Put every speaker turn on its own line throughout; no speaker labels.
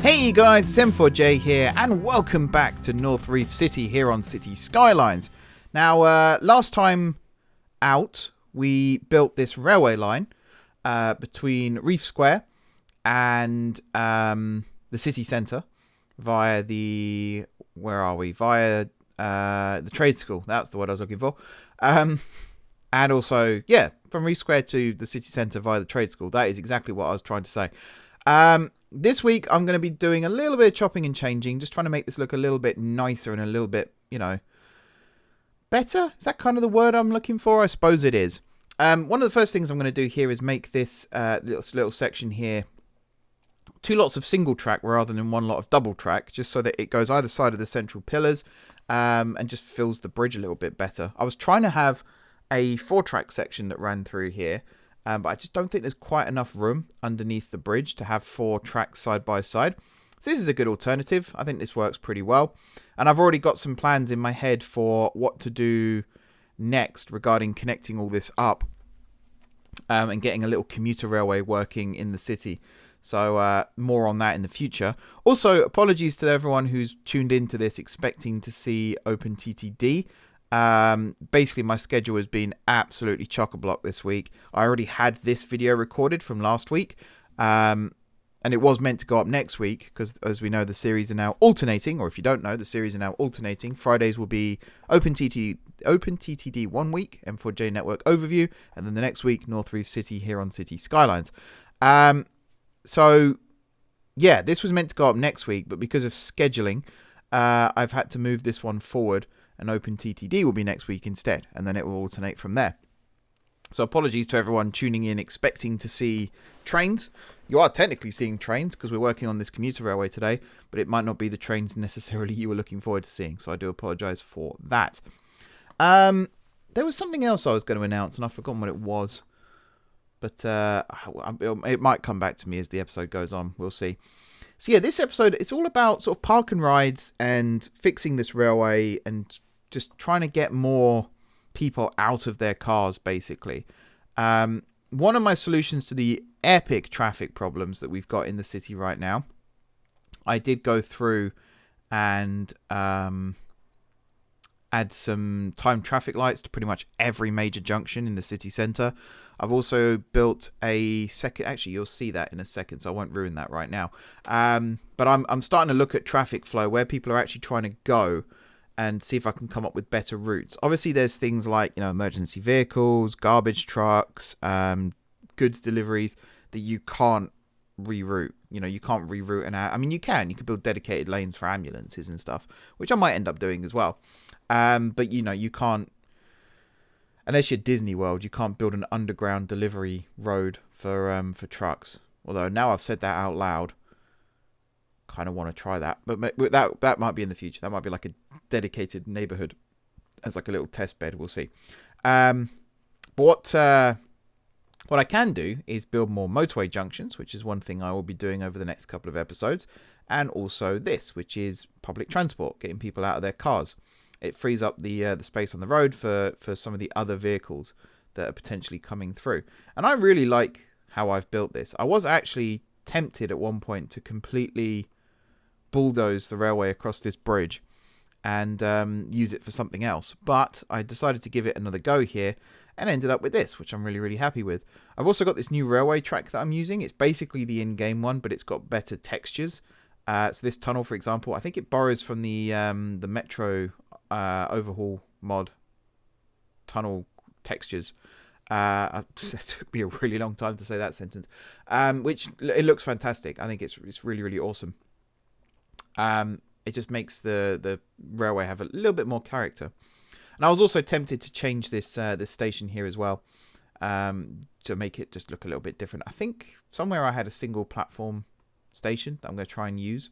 Hey guys, it's M4J here, and welcome back to North Reef City here on City Skylines. Now, last time out, we built this railway line between Reef Square and the city centre via the... where are we? Via the trade school. That's the word I was looking for. And also, yeah, from Reef Square to the city centre via the trade school. That is exactly what I was trying to say. This week, I'm going to be doing a little bit of chopping and changing, just trying to make this look a little bit nicer and a little bit, you know, better. Is that kind of the word I'm looking for? I suppose it is. One of the first things I'm going to do here is make this little section here 2 lots of single track rather than 1 lot of double track, just so that it goes either side of the central pillars and just fills the bridge a little bit better. I was trying to have a 4-track section that ran through here, but I just don't think there's quite enough room underneath the bridge to have 4 tracks side by side. So this is a good alternative. I think this works pretty well. And I've already got some plans in my head for what to do next regarding connecting all this up and getting a little commuter railway working in the city. So more on that in the future. Also, apologies to everyone who's tuned into this expecting to see OpenTTD. Basically, my schedule has been absolutely chock-a-block this week. I already had this video recorded from last week, and it was meant to go up next week because, as we know, the series are now alternating. Or if you don't know, the series are now alternating. Fridays will be OpenTTD 1 week, M4J Network Overview, and then the next week, North Reef City here on City Skylines. So, yeah, this was meant to go up next week, but because of scheduling, I've had to move this one forward. And OpenTTD will be next week instead, and then it will alternate from there. So apologies to everyone tuning in expecting to see trains. You are technically seeing trains because we're working on this commuter railway today, but it might not be the trains necessarily you were looking forward to seeing, so I do apologise for that. There was something else I was going to announce, and I've forgotten what it was. But it might come back to me as the episode goes on. We'll see. So yeah, this episode, it's all about sort of park and rides and fixing this railway and just trying to get more people out of their cars, basically. One of my solutions to the epic traffic problems that we've got in the city right now, I did go through and add some timed traffic lights to pretty much every major junction in the city centre. I've also built a second... Actually, you'll see that in a second, so I won't ruin that right now. But I'm starting to look at traffic flow, where people are actually trying to go, and see if I can come up with better routes. Obviously, there's things like, you know, emergency vehicles, garbage trucks, goods deliveries that you can't reroute. You know, you can't reroute an... I mean, you can. You could build dedicated lanes for ambulances and stuff, which I might end up doing as well. But, you know, you can't... Unless you're Disney World, you can't build an underground delivery road for trucks. Although now I've said that out loud, kind of want to try that. But that might be in the future. That might be like a dedicated neighborhood as like a little test bed. We'll see. But what I can do is build more motorway junctions, which is one thing I will be doing over the next couple of episodes, and also this, which is public transport, getting people out of their cars. It frees up the space on the road for some of the other vehicles that are potentially coming through. And I really like how I've built this. I was actually tempted at one point to completely bulldoze the railway across this bridge and use it for something else. But I decided to give it another go here and ended up with this, which I'm really, really happy with. I've also got this new railway track that I'm using. It's basically the in-game one, but it's got better textures. So this tunnel, for example, I think it borrows from the Metro... overhaul mod tunnel textures. It took me a really long time to say that sentence, which it looks fantastic. I think it's really, really awesome. It just makes the railway have a little bit more character. And I was also tempted to change this station here as well, to make it just look a little bit different. I think somewhere I had a single platform station that I'm going to try and use.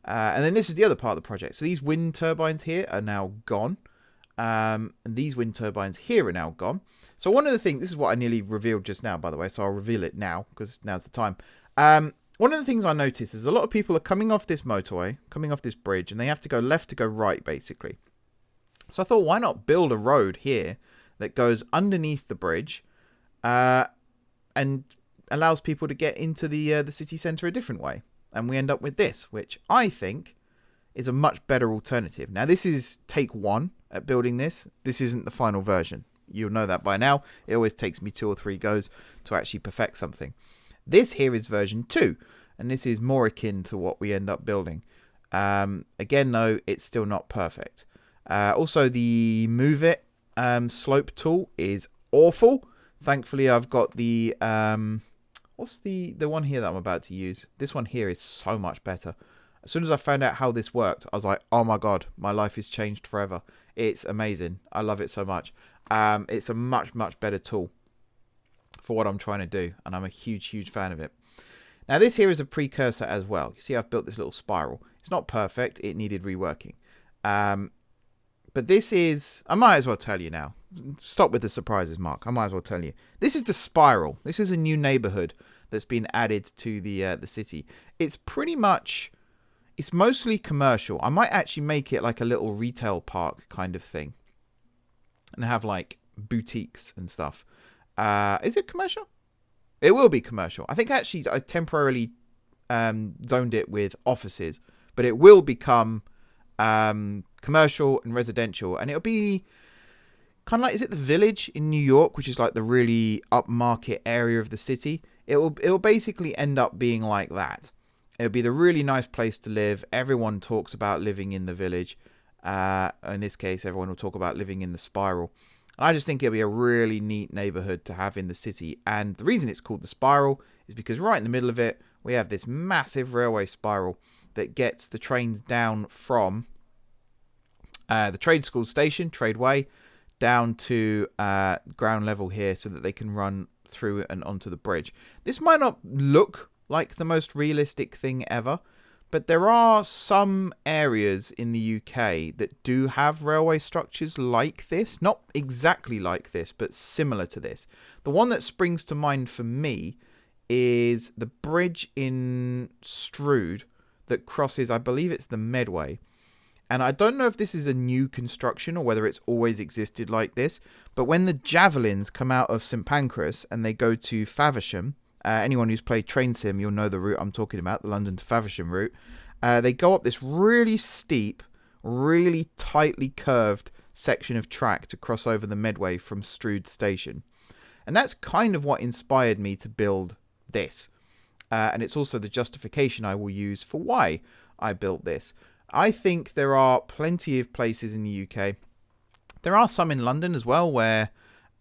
And then this is the other part of the project. So these wind turbines here are now gone. And these wind turbines here are now gone. So one of the things, this is what I nearly revealed just now, by the way, so I'll reveal it now because now's the time. One of the things I noticed is a lot of people are coming off this motorway, coming off this bridge, and they have to go left to go right, basically. So I thought, why not build a road here that goes underneath the bridge and allows people to get into the city centre a different way. and we end up with this, which I think is a much better alternative. Now, this is take 1 at building this. This isn't the final version. You'll know that by now. It always takes me 2 or 3 goes to actually perfect something. This here is version 2, and this is more akin to what we end up building. Again, though, it's still not perfect. Also, the move it slope tool is awful. Thankfully, I've got the what's the one here that I'm about to use? This one here is so much better. As soon as I found out how this worked, I was like, oh my god, my life is changed forever. It's amazing. I love it so much. It's a much better tool for what I'm trying to do, and I'm a huge fan of it. Now, this here is a precursor as well. You see, I've built this little spiral. It's not perfect. It needed reworking. But this is... I might as well tell you now. Stop with the surprises, Mark. I might as well tell you. This is the spiral. This is a new neighborhood that's been added to the city. It's pretty much... It's mostly commercial. I might actually make it like a little retail park kind of thing. And have like boutiques and stuff. Is it commercial? It will be commercial. I think actually I temporarily zoned it with offices. But it will become commercial and residential. And it'll be kind of like, is it the Village in New York? Which is like the really upmarket area of the city. It will basically end up being like that. It'll be the really nice place to live. Everyone talks about living in the Village. In this case, everyone will talk about living in the Spiral. And I just think it'll be a really neat neighborhood to have in the city. And the reason it's called the Spiral is because right in the middle of it, we have this massive railway spiral that gets the trains down from the trade school station, Tradeway, down to ground level here so that they can run through and onto the bridge. This might not look like the most realistic thing ever, but there are some areas in the UK that do have railway structures like this. Not exactly like this, but similar to this. The one that springs to mind for me is the bridge in Strood that crosses, I believe it's the Medway. And I don't know if this is a new construction or whether it's always existed like this, but when the Javelins come out of St Pancras and they go to Faversham, anyone who's played Train Sim, you'll know the route I'm talking about, the London to Faversham route. They go up this really steep, really tightly curved section of track to cross over the Medway from Strood Station. And that's kind of what inspired me to build this. And it's also the justification I will use for why I built this. I think there are plenty of places in the UK. There are some in London as well where...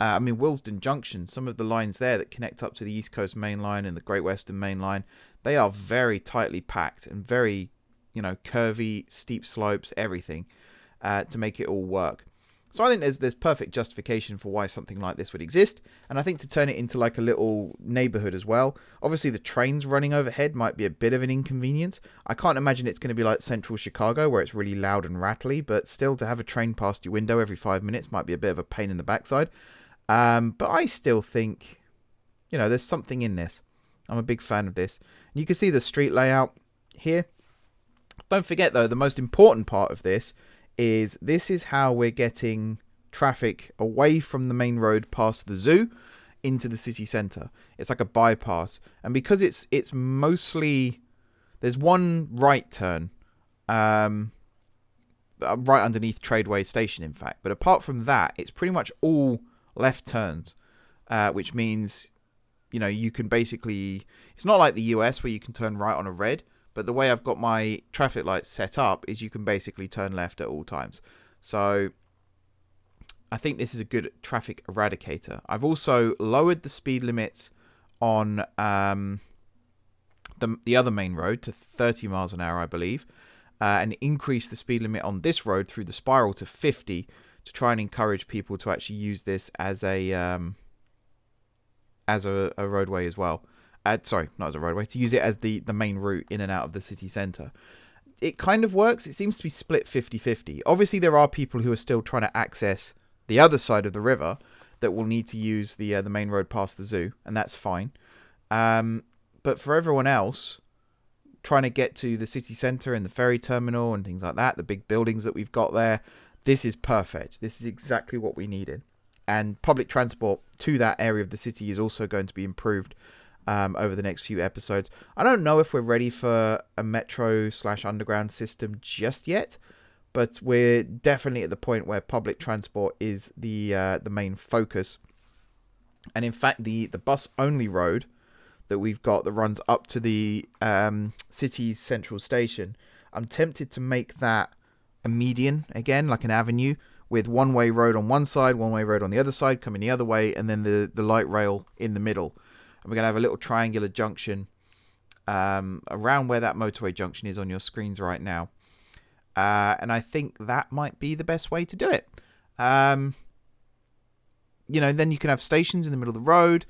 Willesden Junction, some of the lines there that connect up to the East Coast Main Line and the Great Western Main Line, they are very tightly packed and very, curvy, steep slopes, everything, to make it all work. So I think there's perfect justification for why something like this would exist, and I think to turn it into like a little neighborhood as well. Obviously, the trains running overhead might be a bit of an inconvenience. I can't imagine it's going to be like central Chicago where it's really loud and rattly, but still to have a train past your window every 5 minutes might be a bit of a pain in the backside. But I still think, there's something in this. I'm a big fan of this. And you can see the street layout here. Don't forget, though, the most important part of this is how we're getting traffic away from the main road past the zoo into the city centre. It's like a bypass. And because it's mostly... There's one right turn right underneath Tradeway Station, in fact. But apart from that, it's pretty much all... left turns, which means, you can basically... It's not like the US where you can turn right on a red, but the way I've got my traffic lights set up is you can basically turn left at all times. So I think this is a good traffic eradicator. I've also lowered the speed limits on the other main road to 30 miles an hour, I believe, and increased the speed limit on this road through the spiral to 50 to try and encourage people to actually use this as a roadway as well. Sorry, not as a roadway, to use it as the main route in and out of the city centre. It kind of works. It seems to be split 50-50. Obviously, there are people who are still trying to access the other side of the river that will need to use the main road past the zoo, and that's fine. But for everyone else, trying to get to the city centre and the ferry terminal and things like that, the big buildings that we've got there, this is perfect. This is exactly what we needed. And public transport to that area of the city is also going to be improved over the next few episodes. I don't know if we're ready for a metro/underground system just yet, but we're definitely at the point where public transport is the main focus. And in fact, the bus only road that we've got that runs up to the city's central station, I'm tempted to make that a median again, like an avenue, with one-way road on one side, one-way road on the other side, coming the other way, and then the light rail in the middle. And we're going to have a little triangular junction around where that motorway junction is on your screens right now. And I think that might be the best way to do it. Then you can have stations in the middle of the road.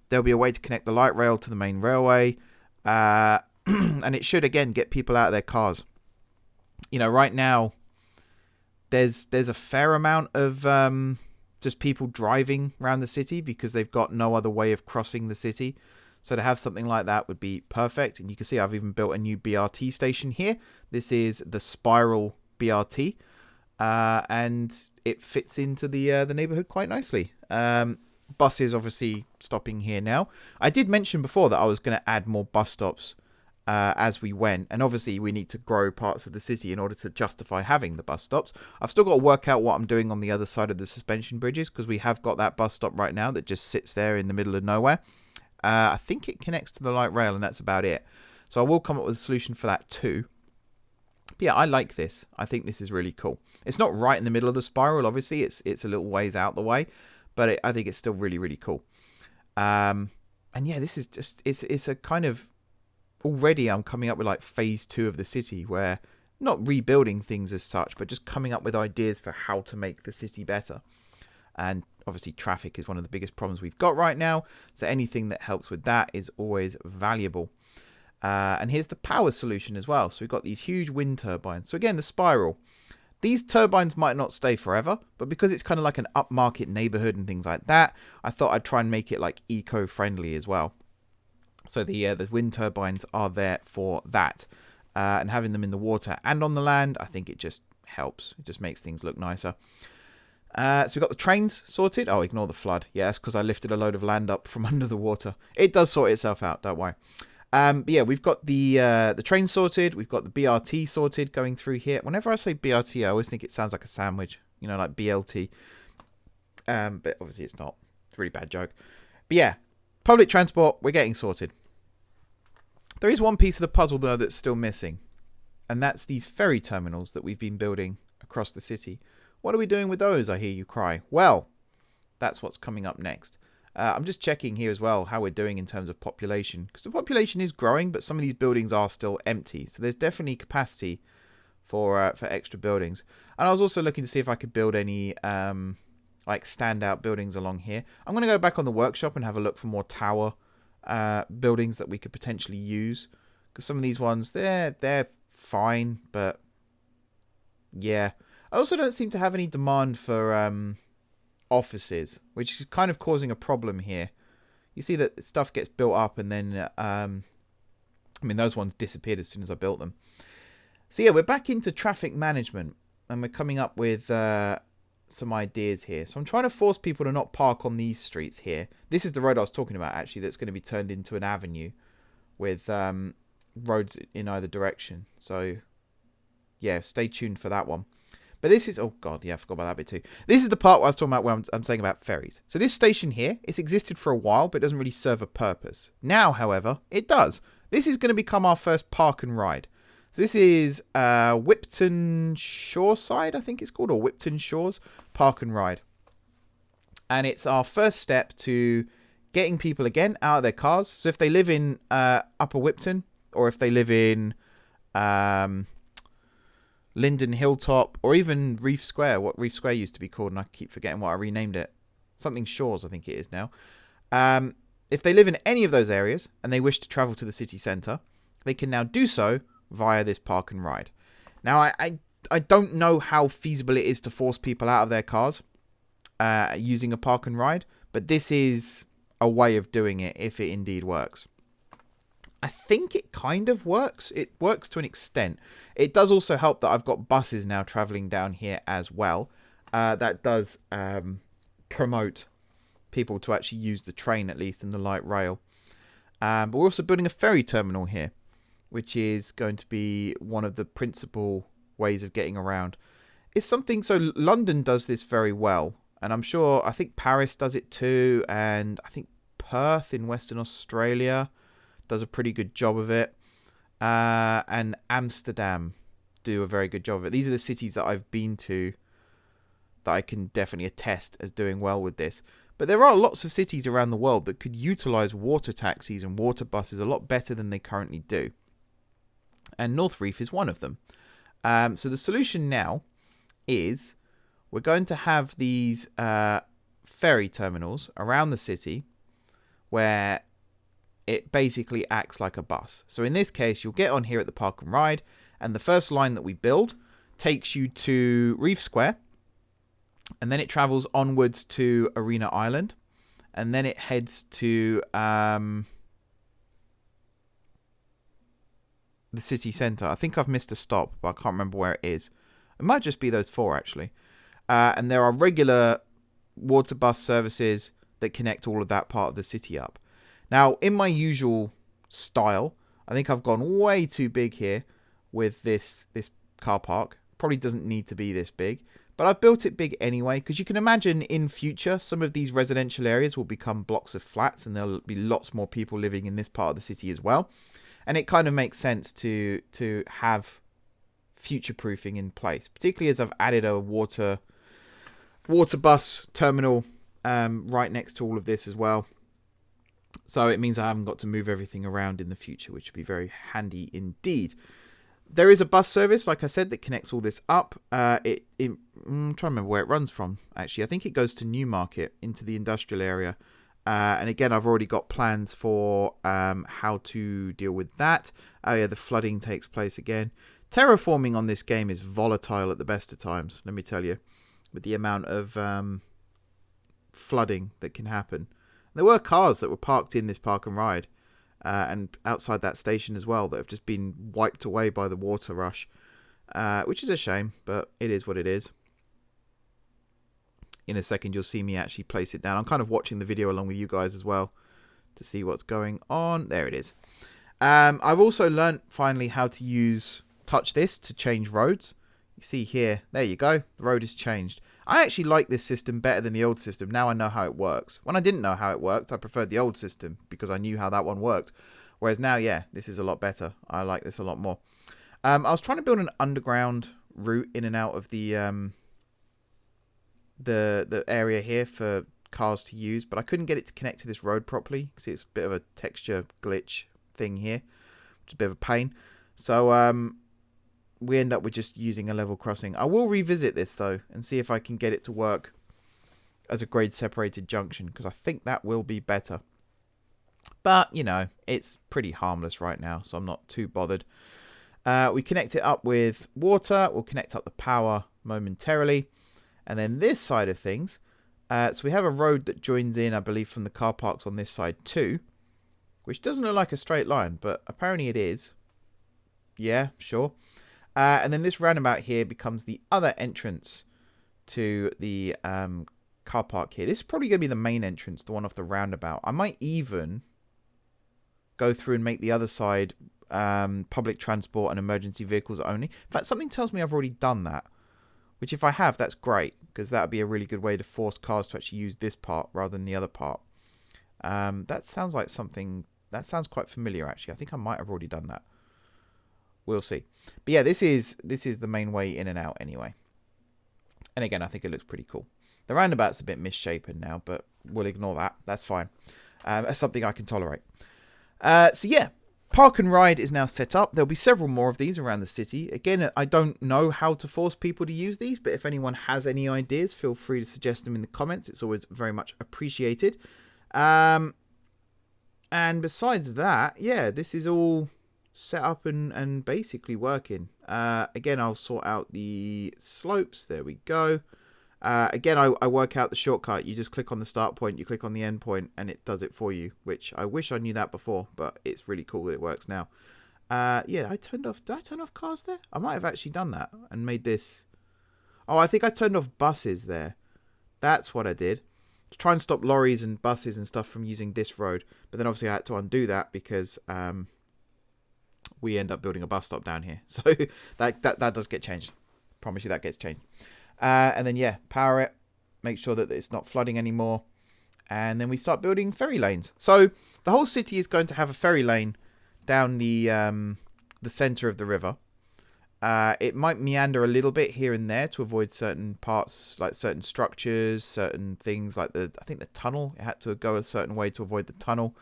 There'll be a way to connect the light rail to the main railway. And it should, again, get people out of their cars. Right now, there's a fair amount of just people driving around the city because they've got no other way of crossing the city. So to have something like that would be perfect. And you can see I've even built a new BRT station here. This is the Spiral BRT. And it fits into the neighborhood quite nicely. Buses obviously stopping here now. I did mention before that I was going to add more bus stops as we went, and obviously we need to grow parts of the city in order to justify having the bus stops. I've still got to work out what I'm doing on the other side of the suspension bridges, because we have got that bus stop right now that just sits there in the middle of nowhere. I think it connects to the light rail, and that's about it. So I will come up with a solution for that too. But yeah, I like this. I think this is really cool. It's not right in the middle of the spiral, obviously. It's a little ways out the way, but I think it's still really, really cool. And yeah, this is just, it's a kind of, already I'm coming up with like phase 2 of the city, where not rebuilding things as such, but just coming up with ideas for how to make the city better. And obviously traffic is one of the biggest problems we've got right now. So anything that helps with that is always valuable. And here's the power solution as well. So we've got these huge wind turbines. So again, the spiral. These turbines might not stay forever, but because it's kind of like an upmarket neighborhood and things like that, I thought I'd try and make it like eco-friendly as well. So the wind turbines are there for that. And having them in the water and on the land, I think it just helps. It just makes things look nicer. So we've got the trains sorted. Oh, ignore the flood. Yeah, that's because I lifted a load of land up from under the water. It does sort itself out, don't worry. But yeah, we've got the train sorted. We've got the BRT sorted going through here. Whenever I say BRT, I always think it sounds like a sandwich, like BLT. But obviously it's not. It's a really bad joke. But yeah, public transport, we're getting sorted. There is one piece of the puzzle, though, that's still missing. And that's these ferry terminals that we've been building across the city. What are we doing with those, I hear you cry? Well, that's what's coming up next. I'm just checking here as well how we're doing in terms of population. Because the population is growing, but some of these buildings are still empty. So there's definitely capacity for extra buildings. And I was also looking to see if I could build any like standout buildings along here. I'm going to go back on the workshop and have a look for more tower buildings that we could potentially use. Because some of these ones, they're fine, but yeah. I also don't seem to have any demand for offices, which is kind of causing a problem here. You see that stuff gets built up and then, those ones disappeared as soon as I built them. So yeah, we're back into traffic management and we're coming up with some ideas here. So I'm trying to force people to not park on these streets here. This is the road I was talking about, actually, that's going to be turned into an avenue with roads in either direction. So yeah, stay tuned for that one. But this is, oh god, yeah, I forgot about that bit too. This is the part where I was talking about where I'm saying about ferries. So this station here, it's existed for a while, but it doesn't really serve a purpose. Now, however, it does. This is going to become our first park and ride. So this is Whipton Shoreside, I think it's called, or Whipton Shores Park and Ride. And it's our first step to getting people, again, out of their cars. So if they live in Upper Whipton, or if they live in Linden Hilltop, or even Reef Square, what Reef Square used to be called, and I keep forgetting what I renamed it. Something Shores, I think it is now. If they live in any of those areas and they wish to travel to the city centre, they can now do so via this park and ride. Now, I don't know how feasible it is to force people out of their cars using a park and ride, but this is a way of doing it if it indeed works. I think it kind of works. It works to an extent. It does also help that I've got buses now travelling down here as well. That does promote people to actually use the train, at least, and the light rail. But we're also building a ferry terminal here, which is going to be one of the principal ways of getting around. It's something, so London does this very well, and I think Paris does it too, and I think Perth in Western Australia does a pretty good job of it, and Amsterdam do a very good job of it. These are the cities that I've been to that I can definitely attest as doing well with this. But there are lots of cities around the world that could utilize water taxis and water buses a lot better than they currently do. And North Reef is one of them. So the solution now is we're going to have these ferry terminals around the city where it basically acts like a bus. So in this case, you'll get on here at the Park and Ride, and the first line that we build takes you to Reef Square, and then it travels onwards to Arena Island, and then it heads to the city centre. I think I've missed a stop, but I can't remember where it is. It might just be those four, actually. And there are regular water bus services that connect all of that part of the city up. Now, in my usual style, I think I've gone way too big here with this car park. Probably doesn't need to be this big, but I've built it big anyway, because you can imagine in future some of these residential areas will become blocks of flats, and there'll be lots more people living in this part of the city as well. And it kind of makes sense to have future-proofing in place, particularly as I've added a water bus terminal right next to all of this as well. So it means I haven't got to move everything around in the future, which would be very handy indeed. There is a bus service, like I said, that connects all this up. I'm trying to remember where it runs from, actually. I think it goes to Newmarket into the industrial area. And again, I've already got plans for how to deal with that. Oh yeah, the flooding takes place again. Terraforming on this game is volatile at the best of times, let me tell you, with the amount of flooding that can happen. There were cars that were parked in this Park and Ride and outside that station as well that have just been wiped away by the water rush, which is a shame, but it is what it is. In a second, you'll see me actually place it down. I'm kind of watching the video along with you guys as well to see what's going on. There it is. I've also learnt finally how to touch this to change roads. You see here, there you go, the road is changed. I actually like this system better than the old system. Now I know how it works. When I didn't know how it worked, I preferred the old system because I knew how that one worked. Whereas now, yeah, this is a lot better. I like this a lot more. I was trying to build an underground route in and out of the area here for cars to use, but I couldn't get it to connect to this road properly because it's a bit of a texture glitch thing here, which is a bit of a pain. So we end up with just using a level crossing. I will revisit this though and see if I can get it to work as a grade separated junction, because I think that will be better. But you know, it's pretty harmless right now, so I'm not too bothered. We connect it up with water. We'll connect up the power momentarily. And then this side of things, so we have a road that joins in, I believe, from the car parks on this side too, which doesn't look like a straight line, but apparently it is. Yeah, sure. And then this roundabout here becomes the other entrance to the car park here. This is probably going to be the main entrance, the one off the roundabout. I might even go through and make the other side public transport and emergency vehicles only. In fact, something tells me I've already done that. Which if I have, that's great, because that would be a really good way to force cars to actually use this part rather than the other part. That sounds like something, that sounds quite familiar actually. I think I might have already done that. We'll see. But yeah, this is the main way in and out anyway. And again, I think it looks pretty cool. The roundabout's a bit misshapen now, but we'll ignore that. That's fine. That's something I can tolerate. So yeah. Park and Ride is now set up. There'll be several more of these around the city. Again, I don't know how to force people to use these, but if anyone has any ideas, feel free to suggest them in the comments. It's always very much appreciated. And besides that, yeah, this is all set up and basically working. Again, I'll sort out the slopes. There we go. Again, I work out the shortcut. You just click on the start point, you click on the end point, and it does it for you, which I wish I knew that before, but it's really cool that it works now. Yeah, did I turn off cars there? I might have actually done that and made this. Oh, I think I turned off buses there. That's what I did. to try and stop lorries and buses and stuff from using this road. But then obviously I had to undo that because we end up building a bus stop down here. So that does get changed. Promise you that gets changed. And then, yeah, power it. Make sure that it's not flooding anymore. And then we start building ferry lanes. So the whole city is going to have a ferry lane down the center of the river. It might meander a little bit here and there to avoid certain parts, like certain structures, certain things like I think the tunnel. It had to go a certain way to avoid the tunnel.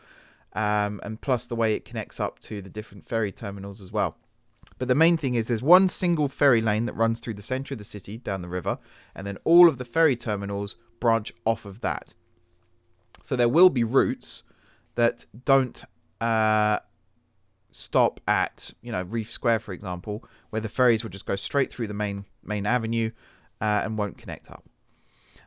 And plus the way it connects up to the different ferry terminals as well. But the main thing is there's one single ferry lane that runs through the center of the city down the river, and then all of the ferry terminals branch off of that. So there will be routes that don't stop at, Reef Square, for example, where the ferries will just go straight through the main avenue and won't connect up.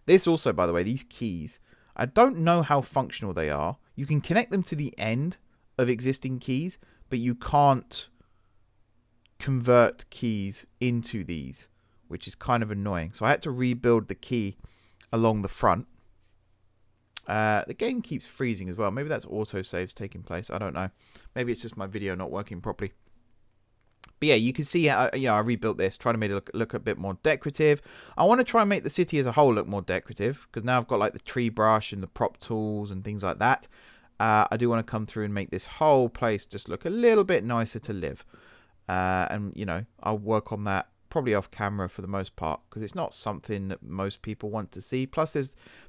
This also, by the way, these keys, I don't know how functional they are. You can connect them to the end of existing keys, but you can't convert keys into these, which is kind of annoying. So I had to rebuild the key along the front. The game keeps freezing as well. Maybe that's autosaves taking place. I don't know. Maybe it's just my video not working properly. But yeah, you can see how I rebuilt this, trying to make it look a bit more decorative. I want to try and make the city as a whole look more decorative, because now I've got like the tree brush and the prop tools and things like that. I do want to come through and make this whole place just look a little bit nicer to live. And, I'll work on that probably off camera for the most part, because it's not something that most people want to see. Plus,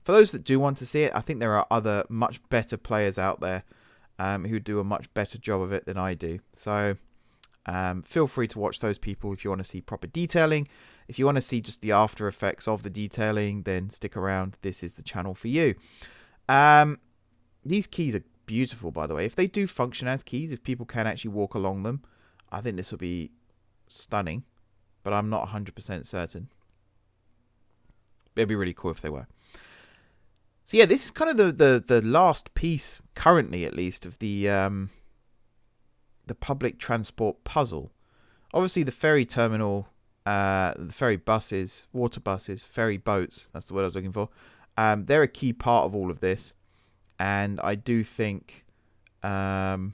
for those that do want to see it, I think there are other much better players out there who do a much better job of it than I do. So feel free to watch those people if you want to see proper detailing. If you want to see just the after effects of the detailing, then stick around. This is the channel for you. These keys are beautiful, by the way. If they do function as keys, if people can actually walk along them, I think this will be stunning, but I'm not 100% certain. It'd be really cool if they were. So yeah, this is kind of the last piece, currently at least, of the public transport puzzle. Obviously, the ferry terminal, the ferry buses, water buses, ferry boats, that's the word I was looking for. They're a key part of all of this. And I do think the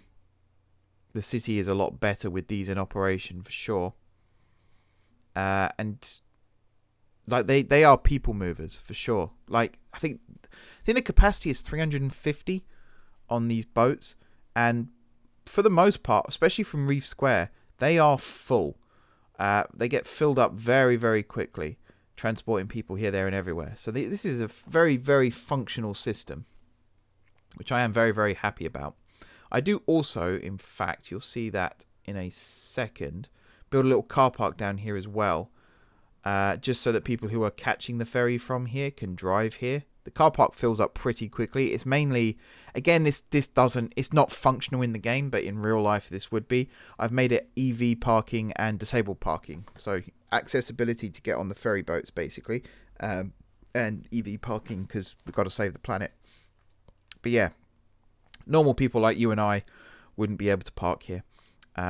city is a lot better with these in operation for sure. And like they are people movers for sure. Like I think the capacity is 350 on these boats, and for the most part, especially from Reef Square, they are full. They get filled up very, very quickly, transporting people here, there, and everywhere. So this is a very, very functional system, which I am very, very happy about. I do also, in fact, you'll see that in a second, build a little car park down here as well, just so that people who are catching the ferry from here can drive here. The car park fills up pretty quickly. It's mainly, again, it's not functional in the game, but in real life this would be. I've made it EV parking and disabled parking, so accessibility to get on the ferry boats basically, and EV parking because we've got to save the planet. But yeah, normal people like you and I wouldn't be able to park here,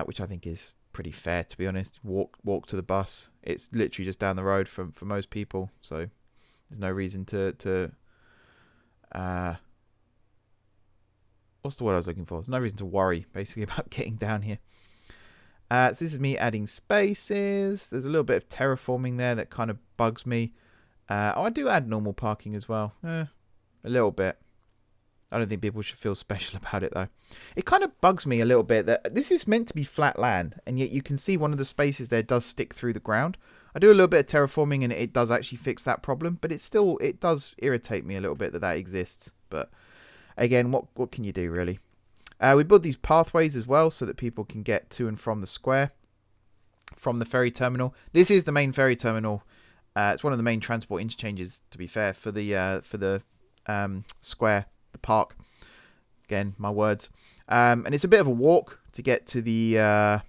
which I think is pretty fair, to be honest. Walk to the bus. It's literally just down the road for most people, so there's no reason to what's the word I was looking for? There's no reason to worry basically about getting down here. So this is me adding spaces. There's a little bit of terraforming there that kind of bugs me. I do add normal parking as well, a little bit. I don't think people should feel special about it though. It kind of bugs me a little bit that this is meant to be flat land, and yet you can see one of the spaces there does stick through the ground. I do a little bit of terraforming and it does actually fix that problem, but it does irritate me a little bit that exists. But again, what can you do really? We build these pathways as well so that people can get to and from the square, from the ferry terminal. This is the main ferry terminal. It's one of the main transport interchanges, to be fair, for the square. Park, again, my words, and it's a bit of a walk to get to the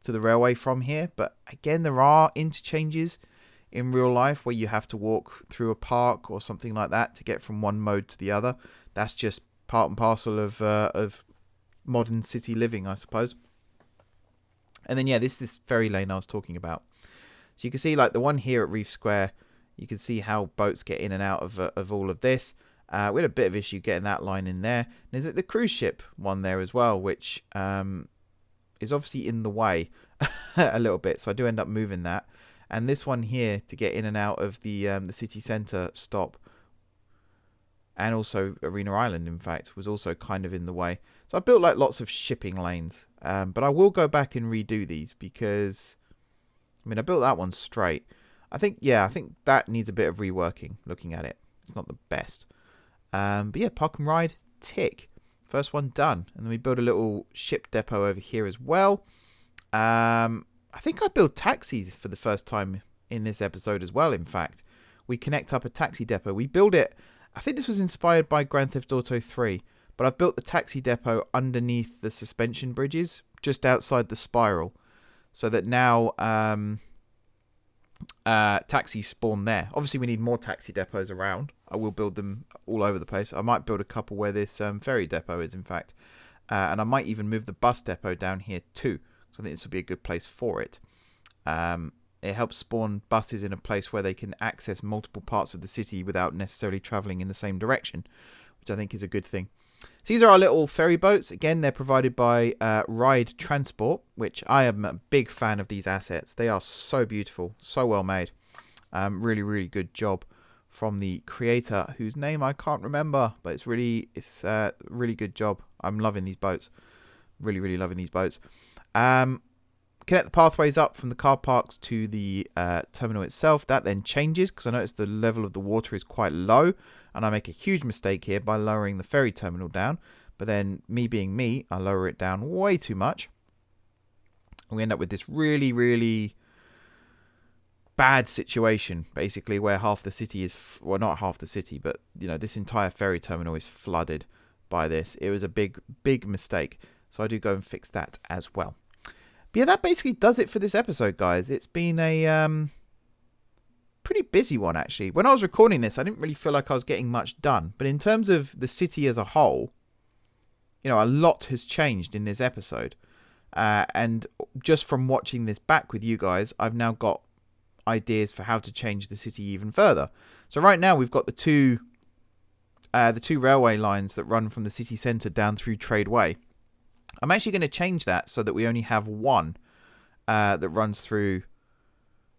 railway from here, but again, there are interchanges in real life where you have to walk through a park or something like that to get from one mode to the other. That's just part and parcel of modern city living, I suppose. And then yeah, this ferry lane I was talking about. So you can see like the one here at Reef Square You can see how boats get in and out of all of this. We had a bit of issue getting that line in there. There's the cruise ship one there as well, which is obviously in the way a little bit. So I do end up moving that. And this one here to get in and out of the city centre stop, and also Arena Island, in fact, was also kind of in the way. So I built like lots of shipping lanes. But I will go back and redo these because, I mean, I built that one straight. I think that needs a bit of reworking looking at it. It's not the best. But yeah, park and ride, tick. First one done. And then we build a little ship depot over here as well. I think I built taxis for the first time in this episode as well, in fact. We connect up a taxi depot. We build it, I think this was inspired by Grand Theft Auto 3, but I've built the taxi depot underneath the suspension bridges, just outside the spiral, so that now taxis spawn there. Obviously, we need more taxi depots around. I will build them all over the place. I might build a couple where this ferry depot is, in fact. And I might even move the bus depot down here too. So I think this will be a good place for it. It helps spawn buses in a place where they can access multiple parts of the city without necessarily travelling in the same direction, which I think is a good thing. So these are our little ferry boats. Again, they're provided by Ride Transport, which I am a big fan of these assets. They are so beautiful, so well made. Really, really good job from the creator, whose name I can't remember, but it's really good job. I'm loving these boats. Really, really loving these boats. Connect the pathways up from the car parks to the terminal itself. That then changes because I noticed the level of the water is quite low, and I make a huge mistake here by lowering the ferry terminal down. But then, me being me, I lower it down way too much, and we end up with this really, really bad situation, basically, where half the city is, well, not half the city, but this entire ferry terminal is flooded by this. It was a big, big mistake. So I do go and fix that as well. But yeah, that basically does it for this episode, guys. It's been a pretty busy one, actually. When I was recording this, I didn't really feel like I was getting much done. But in terms of the city as a whole, a lot has changed in this episode. And just from watching this back with you guys, I've now got ideas for how to change the city even further. So right now we've got the two railway lines that run from the city centre down through Trade Way. I'm actually going to change that so that we only have one that runs through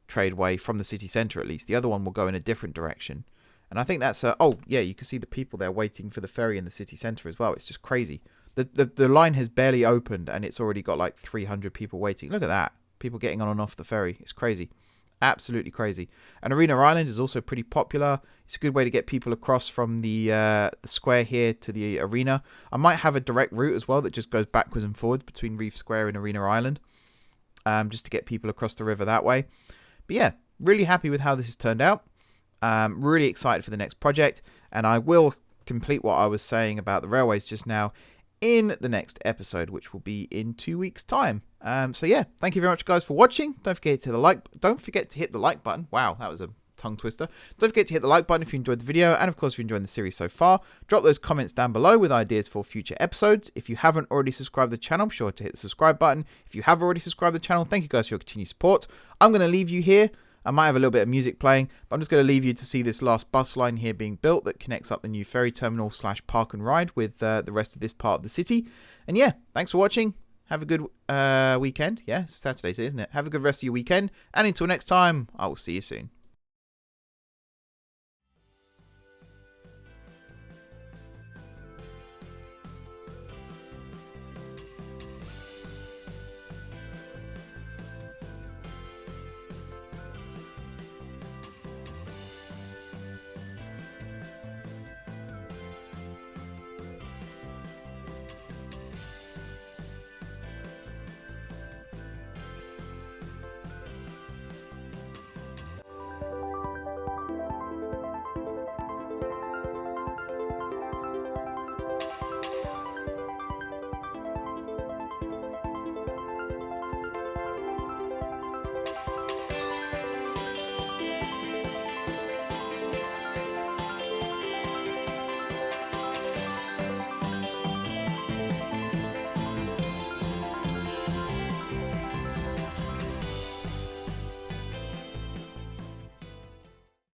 Trade Way from the city centre, at least. The other one will go in a different direction. And I think that's oh yeah, you can see the people there waiting for the ferry in the city centre as well. It's just crazy. The line has barely opened and it's already got like 300 people waiting. Look at that. People getting on and off the ferry. It's crazy. Absolutely crazy. And Arena Island is also pretty popular. It's a good way to get people across from the square here to the arena. I might have a direct route as well that just goes backwards and forwards between Reef Square and Arena Island, just to get people across the river that way. But yeah, really happy with how this has turned out. Really excited for the next project, and I will complete what I was saying about the railways just now in the next episode, which will be in 2 weeks' time. So yeah, thank you very much, guys, for watching. Don't forget to hit the like button. Wow, that was a tongue twister. Don't forget to hit the like button if you enjoyed the video, and of course, if you're enjoying the series so far, drop those comments down below with ideas for future episodes. If you haven't already subscribed to the channel, be sure to hit the subscribe button. If you have already subscribed to the channel, thank you guys for your continued support. I'm going to leave you here. I might have a little bit of music playing, but I'm just going to leave you to see this last bus line here being built that connects up the new ferry terminal / park and ride with the rest of this part of the city. And yeah, thanks for watching. Have a good weekend. Yeah, it's Saturday, isn't it? Have a good rest of your weekend. And until next time, I will see you soon.